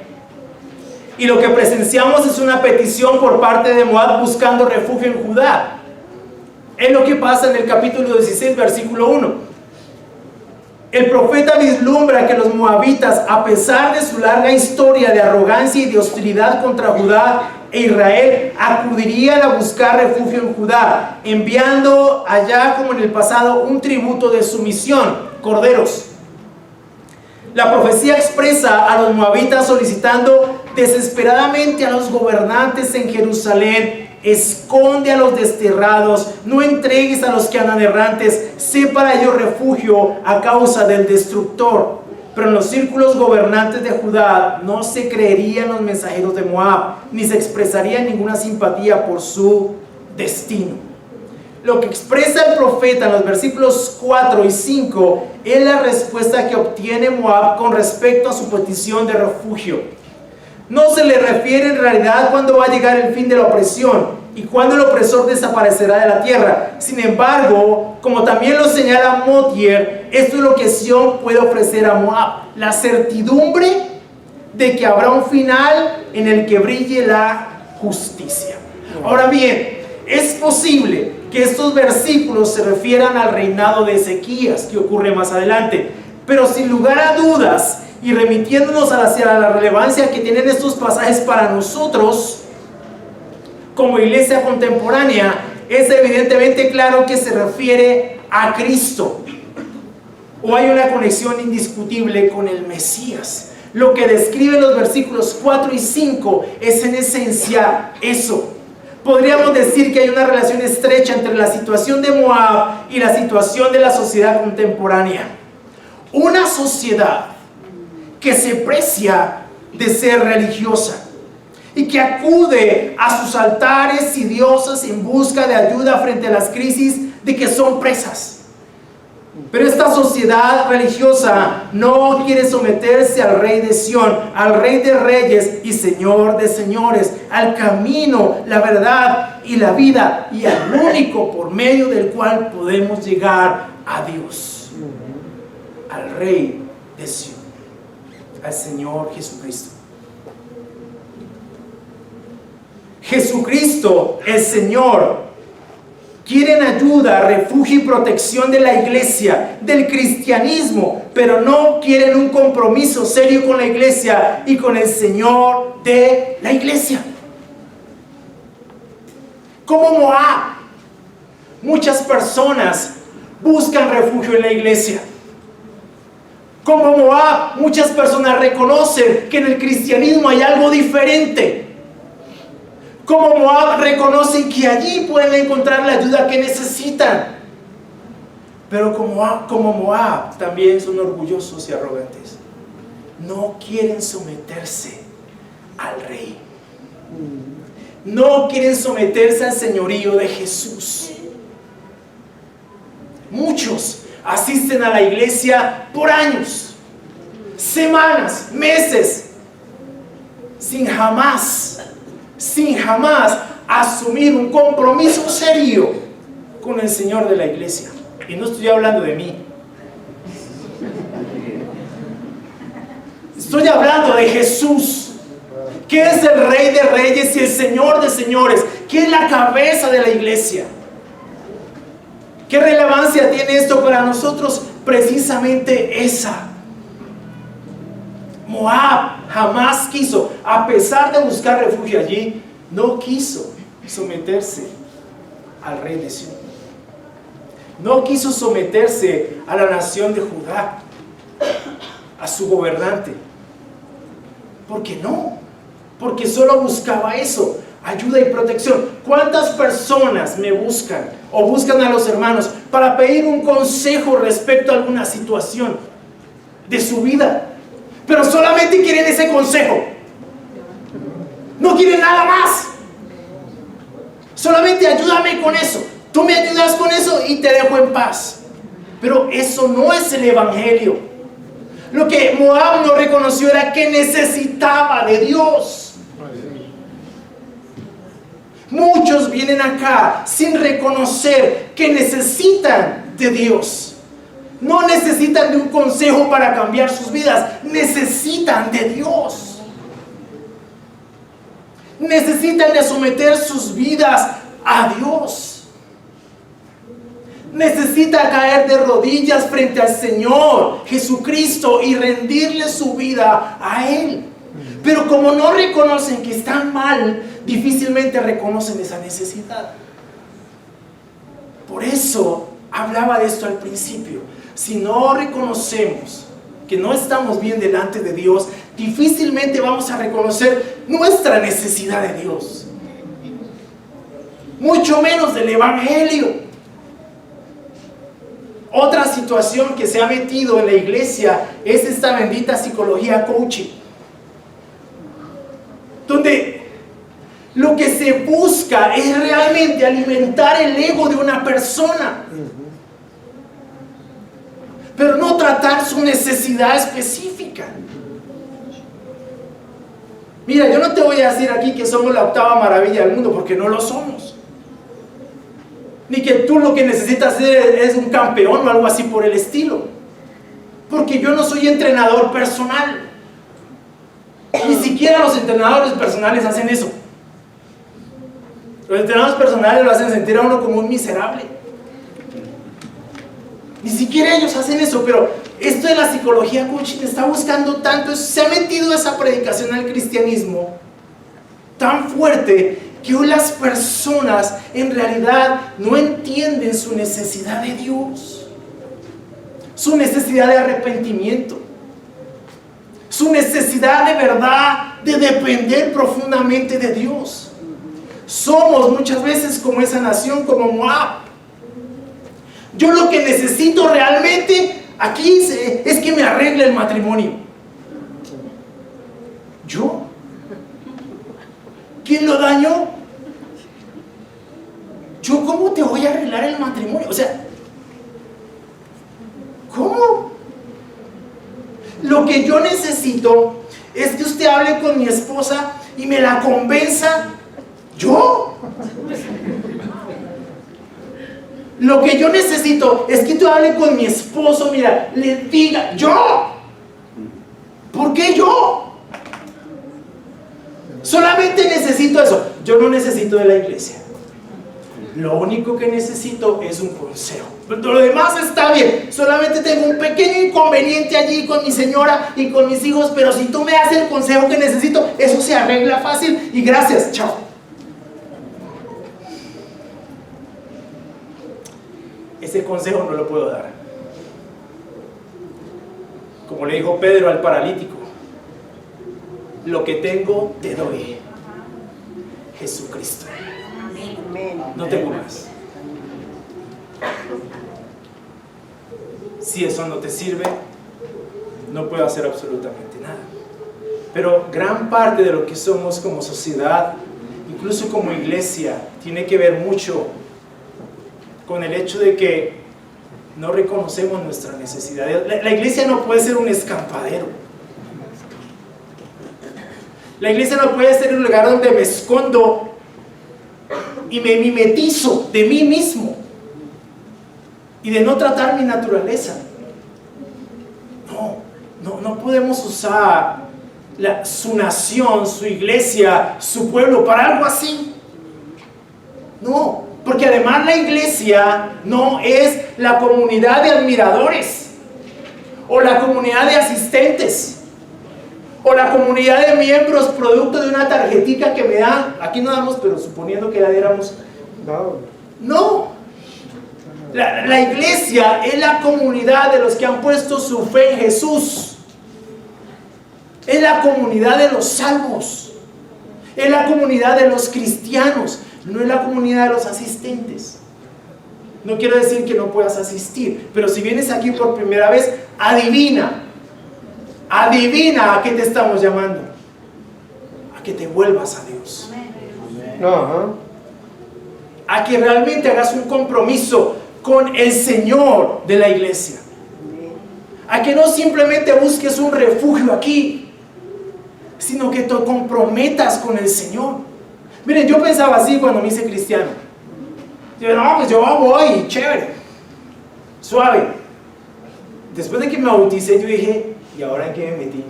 y lo que presenciamos es una petición por parte de Moab buscando refugio en Judá. Es lo que pasa en el capítulo 16, versículo 1. El profeta vislumbra que los moabitas, a pesar de su larga historia de arrogancia y de hostilidad contra Judá e Israel, acudirían a buscar refugio en Judá, enviando allá, como en el pasado, un tributo de sumisión: corderos. La profecía expresa a los moabitas solicitando desesperadamente a los gobernantes en Jerusalén: esconde a los desterrados, no entregues a los que andan errantes, sé para ellos refugio a causa del destructor. Pero en los círculos gobernantes de Judá no se creerían los mensajeros de Moab, ni se expresaría ninguna simpatía por su destino. Lo que expresa el profeta en los versículos 4 y 5 es la respuesta que obtiene Moab con respecto a su petición de refugio. No se le refiere en realidad cuándo va a llegar el fin de la opresión y cuándo el opresor desaparecerá de la tierra. Sin embargo, como también lo señala Motyer, esto es lo que Sión puede ofrecer a Moab: la certidumbre de que habrá un final en el que brille la justicia. Ahora bien, es posible que estos versículos se refieran al reinado de Ezequías, que ocurre más adelante, pero sin lugar a dudas, y remitiéndonos hacia la relevancia que tienen estos pasajes para nosotros como iglesia contemporánea, es evidentemente claro que se refiere a Cristo, o hay una conexión indiscutible con el Mesías. Lo que describen los versículos 4 y 5 es en esencia eso. Podríamos decir que hay una relación estrecha entre la situación de Moab y la situación de la sociedad contemporánea. Una sociedad que se precia de ser religiosa y que acude a sus altares y diosas en busca de ayuda frente a las crisis de que son presas. Pero esta sociedad religiosa no quiere someterse al Rey de Sión, al Rey de Reyes y Señor de Señores, al camino, la verdad y la vida, y al único por medio del cual podemos llegar a Dios, al Rey de Sión, al Señor Jesucristo. Jesucristo, el Señor, quieren ayuda, refugio y protección de la iglesia, del cristianismo, pero no quieren un compromiso serio con la iglesia y con el Señor de la iglesia. Como Moab, muchas personas buscan refugio en la iglesia. Como Moab, muchas personas reconocen que en el cristianismo hay algo diferente. Como Moab, reconocen que allí pueden encontrar la ayuda que necesitan. Pero como Moab, también son orgullosos y arrogantes. No quieren someterse al rey. No quieren someterse al señorío de Jesús. Muchos asisten a la iglesia por años, semanas, meses, sin jamás asumir un compromiso serio con el Señor de la iglesia. Y no estoy hablando de mí, Estoy hablando de Jesús, que es el Rey de Reyes y el Señor de Señores, que es la cabeza de la iglesia. ¿Qué relevancia tiene esto para nosotros? Precisamente esa. Moab jamás quiso, a pesar de buscar refugio allí, no quiso someterse al rey de Sión. No quiso someterse a la nación de Judá, a su gobernante. ¿Por qué no? Porque solo buscaba eso, ayuda y protección. ¿Cuántas personas me buscan o buscan a los hermanos para pedir un consejo respecto a alguna situación de su vida? Pero solamente quieren ese consejo. No quieren nada más. Solamente ayúdame con eso. Tú me ayudas con eso y te dejo en paz. Pero eso no es el evangelio. Lo que Moab no reconoció era que necesitaba de Dios. Muchos vienen acá sin reconocer que necesitan de Dios. No necesitan de un consejo para cambiar sus vidas. Necesitan de Dios. Necesitan de someter sus vidas a Dios. Necesita caer de rodillas frente al Señor Jesucristo y rendirle su vida a Él. Pero como no reconocen que están mal, difícilmente reconocen esa necesidad. Por eso hablaba de esto al principio. Si no reconocemos que no estamos bien delante de Dios, difícilmente vamos a reconocer nuestra necesidad de Dios. Mucho menos del evangelio. Otra situación que se ha metido en la iglesia es esta bendita psicología coaching, donde lo que se busca es realmente alimentar el ego de una persona, pero no tratar su necesidad específica. Mira, yo no te voy a decir aquí que somos la octava maravilla del mundo, porque no lo somos. Ni que tú lo que necesitas ser es un campeón o algo así por el estilo. Porque yo no soy entrenador personal. Ni siquiera los entrenadores personales hacen eso. Los entrenadores personales lo hacen sentir a uno como un miserable. Ni siquiera ellos hacen eso, pero esto de la psicología coaching está buscando tanto, se ha metido esa predicación al cristianismo tan fuerte que hoy las personas en realidad no entienden su necesidad de Dios, su necesidad de arrepentimiento, su necesidad de verdad de depender profundamente de Dios. Somos muchas veces como esa nación, como Moab. Yo lo que necesito realmente aquí es que me arregle el matrimonio. ¿Yo? ¿Quién lo dañó? ¿Yo cómo te voy a arreglar el matrimonio? O sea, ¿cómo? Lo que yo necesito es que usted hable con mi esposa y me la convenza. ¿Yo? Lo que yo necesito es que tú hables con mi esposo, mira, le diga, ¿yo? ¿Por qué yo? Solamente necesito eso. Yo no necesito de la iglesia. Lo único que necesito es un consejo. Lo demás está bien. Solamente tengo un pequeño inconveniente allí con mi señora y con mis hijos, pero si tú me das el consejo que necesito, eso se arregla fácil y gracias, chao. Ese consejo no lo puedo dar. Como le dijo Pedro al paralítico, lo que tengo te doy, Jesucristo. No tengo más. Si eso no te sirve, no puedo hacer absolutamente nada. Pero gran parte de lo que somos como sociedad, incluso como iglesia, tiene que ver mucho con el hecho de que no reconocemos nuestra necesidad. La iglesia no puede ser un escampadero. La iglesia no puede ser un lugar donde me escondo y me mimetizo de mí mismo y de no tratar mi naturaleza. No podemos usar su nación, su iglesia, su pueblo, para algo así. No, porque además la iglesia no es la comunidad de admiradores, o la comunidad de asistentes, o la comunidad de miembros producto de una tarjetita que me dan. Aquí no damos, pero suponiendo que la diéramos. No. La iglesia es la comunidad de los que han puesto su fe en Jesús. Es la comunidad de los salvos. Es la comunidad de los cristianos. No es la comunidad de los asistentes. No quiero decir que no puedas asistir, pero si vienes aquí por primera vez, adivina a qué te estamos llamando. A que te vuelvas a Dios. A que realmente hagas un compromiso con el Señor de la iglesia. A que no simplemente busques un refugio aquí, sino que te comprometas con el Señor. Miren, yo pensaba así cuando me hice cristiano. Yo, no, pues yo voy, chévere, suave. Después de que me bauticé, yo dije, ¿y ahora en qué me metí?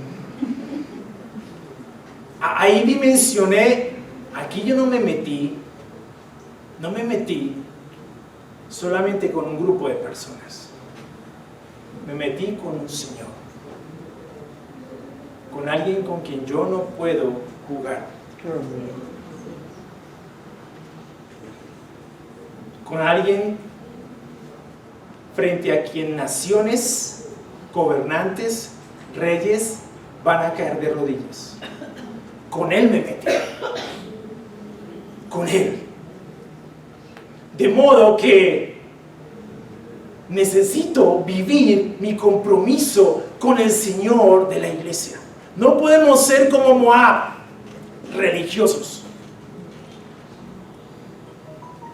Ahí dimensioné, aquí yo no me metí solamente con un grupo de personas. Me metí con un Señor, con alguien con quien yo no puedo jugar, con alguien frente a quien naciones, gobernantes, reyes van a caer de rodillas. Con Él me metí, con Él. De modo que necesito vivir mi compromiso con el Señor de la iglesia. No podemos ser como Moab, religiosos.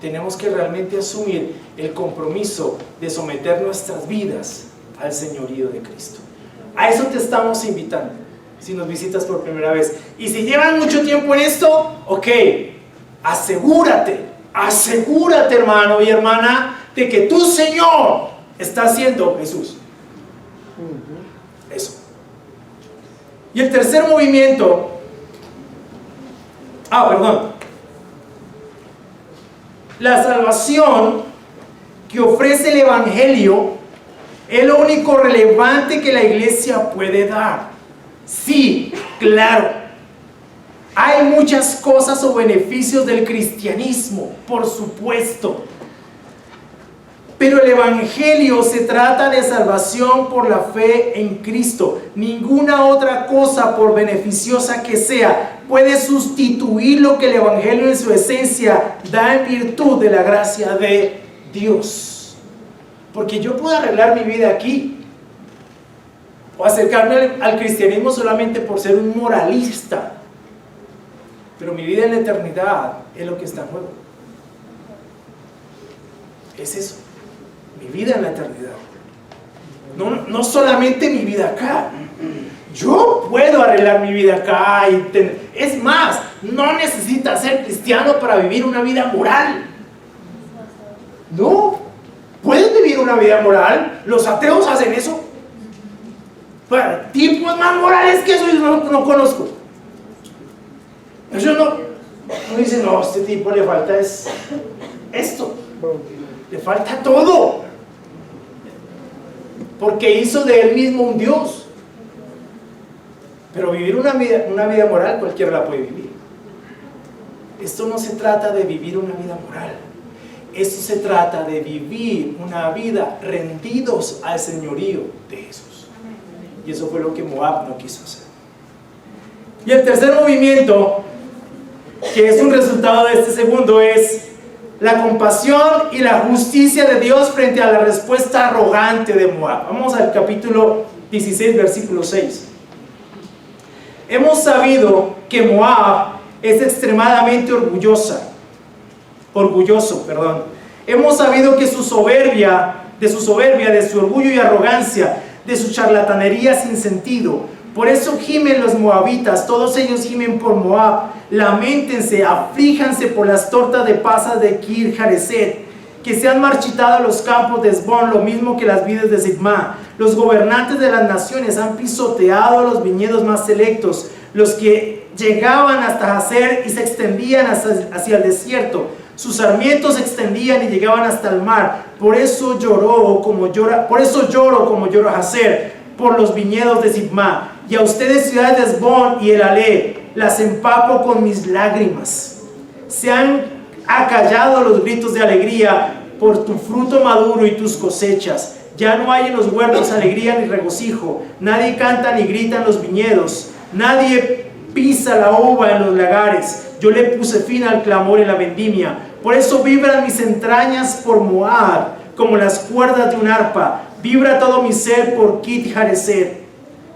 Tenemos que realmente asumir el compromiso de someter nuestras vidas al señorío de Cristo. A eso te estamos invitando, si nos visitas por primera vez. Y si llevan mucho tiempo en esto, ok, asegúrate, hermano y hermana, de que tu Señor está siendo Jesús. Eso. Y el tercer movimiento, la salvación que ofrece el Evangelio es lo único relevante que la iglesia puede dar. Sí, claro. Hay muchas cosas o beneficios del cristianismo, por supuesto. Pero el Evangelio se trata de salvación por la fe en Cristo. Ninguna otra cosa, por beneficiosa que sea, puede sustituir lo que el Evangelio en su esencia da en virtud de la gracia de Dios. Porque yo puedo arreglar mi vida aquí, o acercarme al cristianismo solamente por ser un moralista, pero mi vida en la eternidad es lo que está en juego. Es eso, mi vida en la eternidad. No solamente mi vida acá. Yo puedo arreglar mi vida acá es más, no necesitas ser cristiano para vivir una vida moral. No, puedes vivir una vida moral. Los ateos hacen eso. Bueno, tipos más morales que eso yo no conozco. Ellos no dicen, no, a este tipo le falta esto, le falta todo, porque hizo de él mismo un Dios. Pero vivir una vida moral cualquiera la puede vivir. Esto no se trata de vivir una vida moral, esto se trata de vivir una vida rendidos al señorío de Jesús. Y eso fue lo que Moab no quiso hacer. Y el tercer movimiento, que es un resultado de este segundo, es la compasión y la justicia de Dios frente a la respuesta arrogante de Moab. Vamos al capítulo 16, versículo 6. Hemos sabido que Moab es extremadamente orgulloso. Hemos sabido que de su soberbia, de su orgullo y arrogancia, de su charlatanería sin sentido. Por eso gimen los moabitas, todos ellos gimen por Moab. Lamentense, aflíjanse por las tortas de pasas de Kir-Jareset, que se han marchitado los campos de Esbón, lo mismo que las vides de Sibma. Los gobernantes de las naciones han pisoteado los viñedos más selectos. los que llegaban hasta Jazer y se extendían hacia el desierto. Sus sarmientos se extendían y llegaban hasta el mar. Por eso lloro como llora Jazer, por los viñedos de Sibma. Y a ustedes, ciudades de Hesbón y Elalé, las empapo con mis lágrimas. Se han acallado los gritos de alegría por tu fruto maduro y tus cosechas. Ya no hay en los huertos alegría ni regocijo. Nadie canta ni grita en los viñedos. Nadie pisa la uva en los lagares. Yo le puse fin al clamor en la vendimia. Por eso vibran mis entrañas por Moab, como las cuerdas de un arpa. Vibra todo mi ser por Kit Hareset.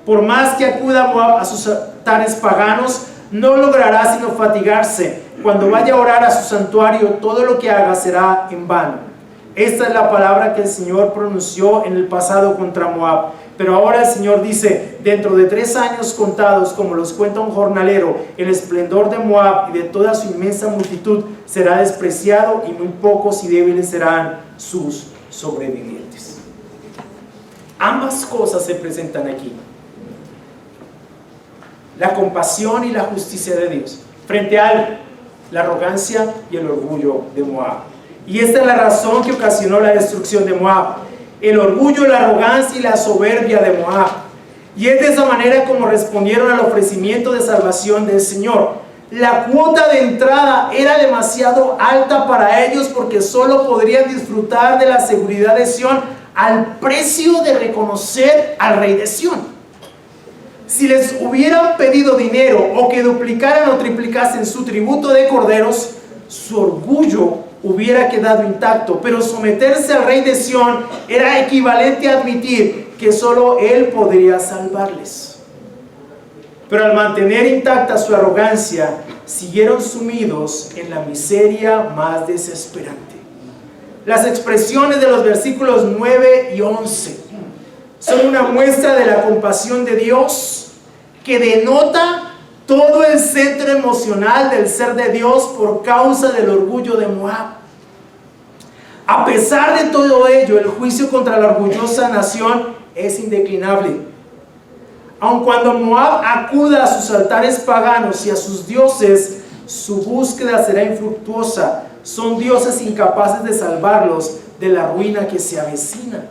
Por más que acuda Moab a sus altares paganos, no logrará sino fatigarse. Cuando vaya a orar a su santuario, todo lo que haga será en vano. Esta es la palabra que el Señor pronunció en el pasado contra Moab. Pero ahora el Señor dice: dentro de 3 años contados, como los cuenta un jornalero, el esplendor de Moab y de toda su inmensa multitud será despreciado, y muy pocos y débiles serán sus sobrevivientes. Ambas cosas se presentan aquí: la compasión y la justicia de Dios frente a la arrogancia y el orgullo de Moab. Y esta es la razón que ocasionó la destrucción de Moab: el orgullo, la arrogancia y la soberbia de Moab. Y es de esa manera como respondieron al ofrecimiento de salvación del Señor. La cuota de entrada era demasiado alta para ellos, porque solo podrían disfrutar de la seguridad de Sión al precio de reconocer al rey de Sión. Si les hubieran pedido dinero, o que duplicaran o triplicasen su tributo de corderos, su orgullo hubiera quedado intacto. Pero someterse al rey de Sión era equivalente a admitir que solo él podría salvarles. Pero al mantener intacta su arrogancia, siguieron sumidos en la miseria más desesperante. Las expresiones de los versículos 9 y 11 son una muestra de la compasión de Dios, que denota todo el centro emocional del ser de Dios por causa del orgullo de Moab. A pesar de todo ello, el juicio contra la orgullosa nación es indeclinable. Aun cuando Moab acuda a sus altares paganos y a sus dioses, su búsqueda será infructuosa. Son dioses incapaces de salvarlos de la ruina que se avecina.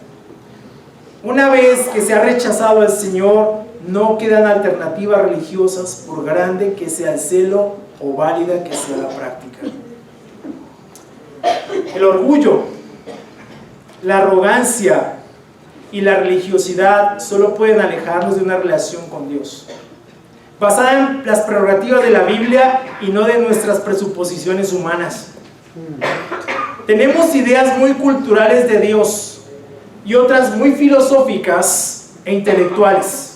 Una vez que se ha rechazado al Señor, no quedan alternativas religiosas, por grande que sea el celo o válida que sea la práctica. El orgullo, la arrogancia y la religiosidad solo pueden alejarnos de una relación con Dios, basada en las prerrogativas de la Biblia y no de nuestras presuposiciones humanas. Tenemos ideas muy culturales de Dios y otras muy filosóficas e intelectuales.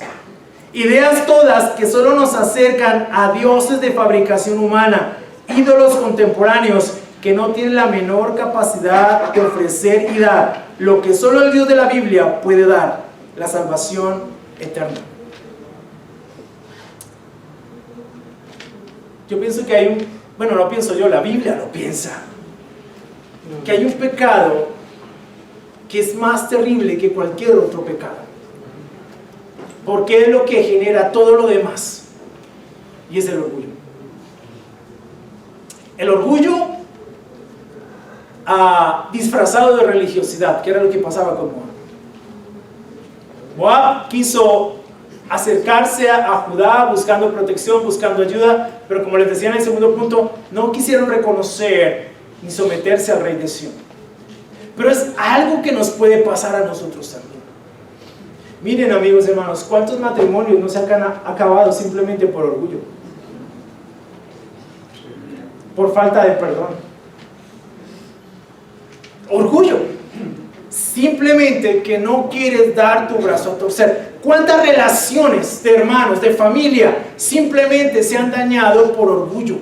Ideas todas que solo nos acercan a dioses de fabricación humana, ídolos contemporáneos que no tienen la menor capacidad de ofrecer y dar lo que solo el Dios de la Biblia puede dar: la salvación eterna. Yo pienso que hay no pienso yo, la Biblia lo piensa, que hay un pecado que es más terrible que cualquier otro pecado, porque es lo que genera todo lo demás, y es el orgullo. El orgullo disfrazado de religiosidad, que era lo que pasaba con Moab. Moab quiso acercarse a Judá buscando protección, buscando ayuda, pero como les decía en el segundo punto, no quisieron reconocer ni someterse al rey de Sión. Pero es algo que nos puede pasar a nosotros también. Miren, amigos, hermanos, ¿cuántos matrimonios no se han acabado simplemente por orgullo? Por falta de perdón. Orgullo. Simplemente que no quieres dar tu brazo a torcer. ¿Cuántas relaciones de hermanos, de familia, simplemente se han dañado por orgullo?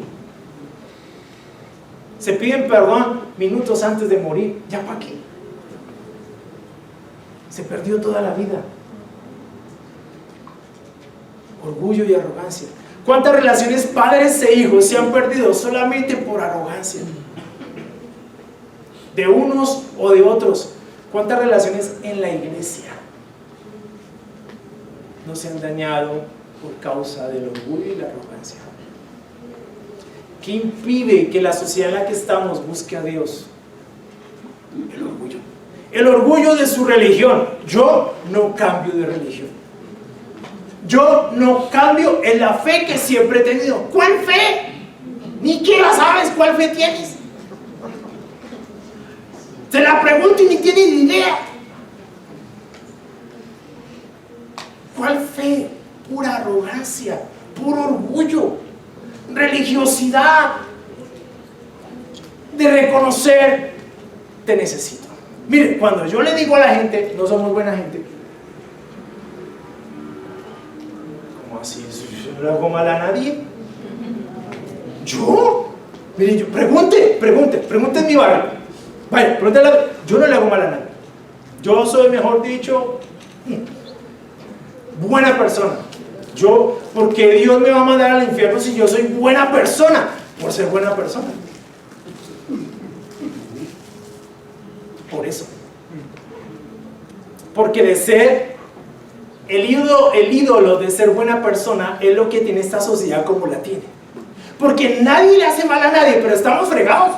Se piden perdón minutos antes de morir. ¿Ya para qué? Se perdió toda la vida. Orgullo y arrogancia. ¿Cuántas relaciones padres e hijos se han perdido solamente por arrogancia? De unos o de otros. ¿Cuántas relaciones en la iglesia no se han dañado por causa del orgullo y la arrogancia. ¿Qué impide que la sociedad en la que estamos busque a Dios? El orgullo. El orgullo de su religión. Yo no cambio de religión. Yo no cambio en la fe que siempre he tenido. ¿Cuál fe? Ni siquiera sabes cuál fe tienes. Te la pregunto y ni tienes ni idea. ¿Cuál fe? Pura arrogancia, puro orgullo, religiosidad, de reconocer, te necesito. Mire, cuando yo le digo a la gente, no somos buena gente. ¿Cómo así? ¿Yo no le hago mal a nadie? ¿Yo? Mire, pregunte en mi barrio. Vaya, pregúntale, yo no le hago mal a nadie. Yo soy, mejor dicho, buena persona. ¿Por qué Dios me va a mandar al infierno si yo soy buena persona? Por ser buena persona. Por eso. Porque de ser el ídolo de ser buena persona es lo que tiene esta sociedad como la tiene. Porque nadie le hace mal a nadie, pero estamos fregados.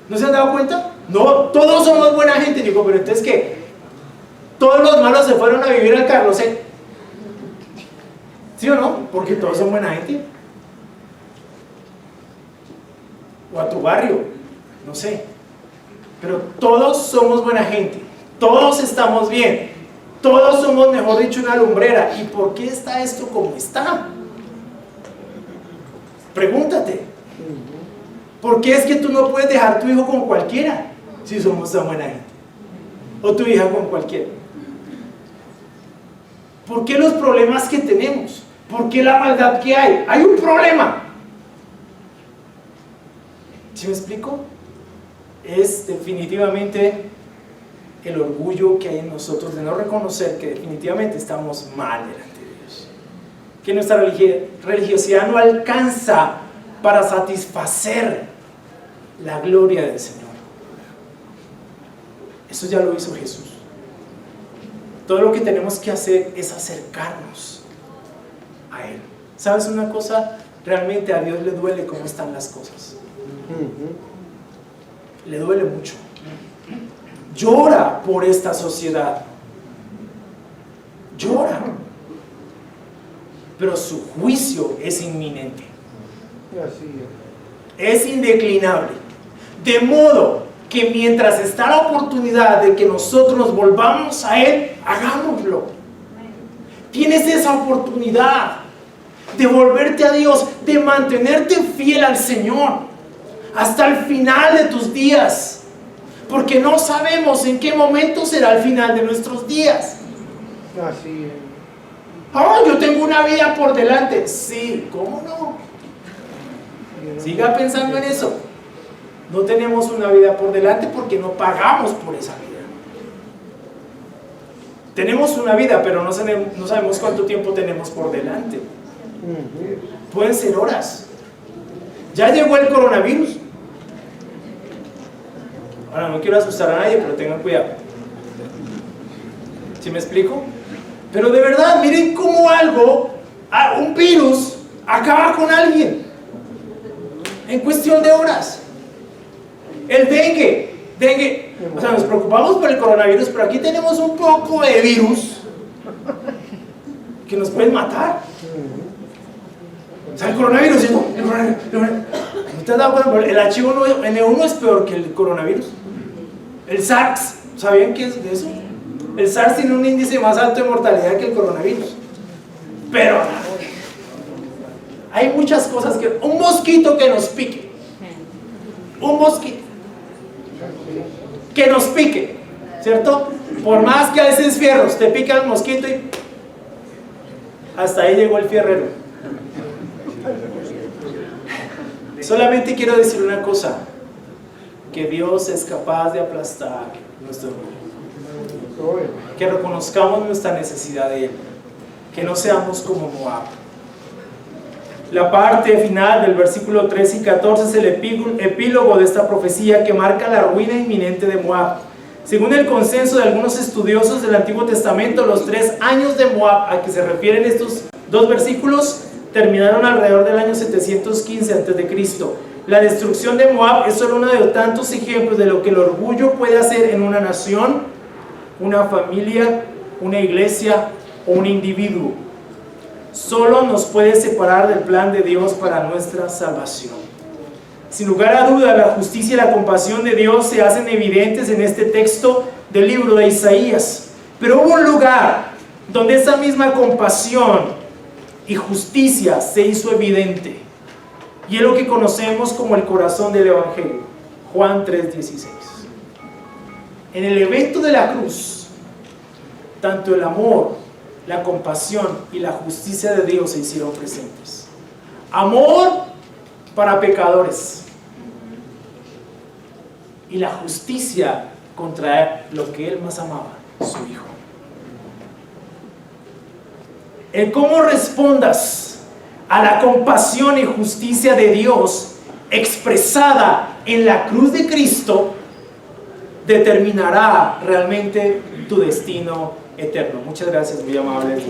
¿No se han dado cuenta? No, todos somos buena gente. Digo, pero entonces ¿qué? Todos los malos se fueron a vivir al Carrusel. ¿Sí o no? Porque todos son buena gente. O a tu barrio, no sé. Pero todos somos buena gente. Todos estamos bien. Todos somos, mejor dicho, una lumbrera. ¿Y por qué está esto como está? Pregúntate. ¿Por qué es que tú no puedes dejar tu hijo con cualquiera si somos tan buena gente? O tu hija con cualquiera. ¿Por qué los problemas que tenemos? ¿Por qué la maldad que hay? Hay un problema. ¿Sí me explico? Es definitivamente el orgullo que hay en nosotros de no reconocer que definitivamente estamos mal delante de Dios. Que nuestra religiosidad no alcanza para satisfacer la gloria del Señor. Eso ya lo hizo Jesús. Todo lo que tenemos que hacer es acercarnos a Él. ¿Sabes una cosa? Realmente a Dios le duele cómo están las cosas. Le duele mucho. Llora por esta sociedad. Llora. Pero su juicio es inminente. Es indeclinable. De modo que mientras está la oportunidad de que nosotros nos volvamos a Él, hagámoslo. Tienes esa oportunidad de volverte a Dios, de mantenerte fiel al Señor hasta el final de tus días, porque no sabemos en qué momento será el final de nuestros días. Así es. Oh, yo tengo una vida por delante. Sí, ¿cómo no? Siga pensando en eso. No tenemos una vida por delante porque no pagamos por esa vida. Tenemos una vida, pero no sabemos cuánto tiempo tenemos por delante. Pueden ser horas. Ya llegó el coronavirus. Ahora, no quiero asustar a nadie, pero tengan cuidado. ¿Sí me explico? Pero de verdad, miren cómo un virus acaba con alguien en cuestión de horas. El dengue, o sea, nos preocupamos por el coronavirus, pero aquí tenemos un poco de virus que nos pueden matar. O sea, el coronavirus, ¿no? ¿No te has dado cuenta? El H1N1 es peor que el coronavirus. El SARS, ¿sabían qué es de eso? El SARS tiene un índice más alto de mortalidad que el coronavirus. Pero hay muchas cosas que... Un mosquito que nos pique. Un mosquito que nos pique, ¿cierto? Por más que a veces fierros, te pica el mosquito y hasta ahí llegó el fierrero. Solamente quiero decir una cosa, que Dios es capaz de aplastar nuestro orgullo, que reconozcamos nuestra necesidad de Él, que no seamos como Moab. La parte final del versículo 13 y 14 es el epílogo de esta profecía que marca la ruina inminente de Moab. Según el consenso de algunos estudiosos del Antiguo Testamento, los 3 años de Moab a que se refieren estos dos versículos terminaron alrededor del año 715 a.C. La destrucción de Moab es solo uno de tantos ejemplos de lo que el orgullo puede hacer en una nación, una familia, una iglesia o un individuo. Solo nos puede separar del plan de Dios para nuestra salvación. Sin lugar a duda, la justicia y la compasión de Dios se hacen evidentes en este texto del libro de Isaías. Pero hubo un lugar donde esa misma compasión y justicia se hizo evidente. Y es lo que conocemos como el corazón del Evangelio, Juan 3:16. En el evento de la cruz, tanto el amor, la compasión y la justicia de Dios se hicieron presentes. Amor para pecadores y la justicia contra lo que Él más amaba, su Hijo. El cómo respondas a la compasión y justicia de Dios expresada en la cruz de Cristo determinará realmente tu destino eterno. Muchas gracias, muy amables.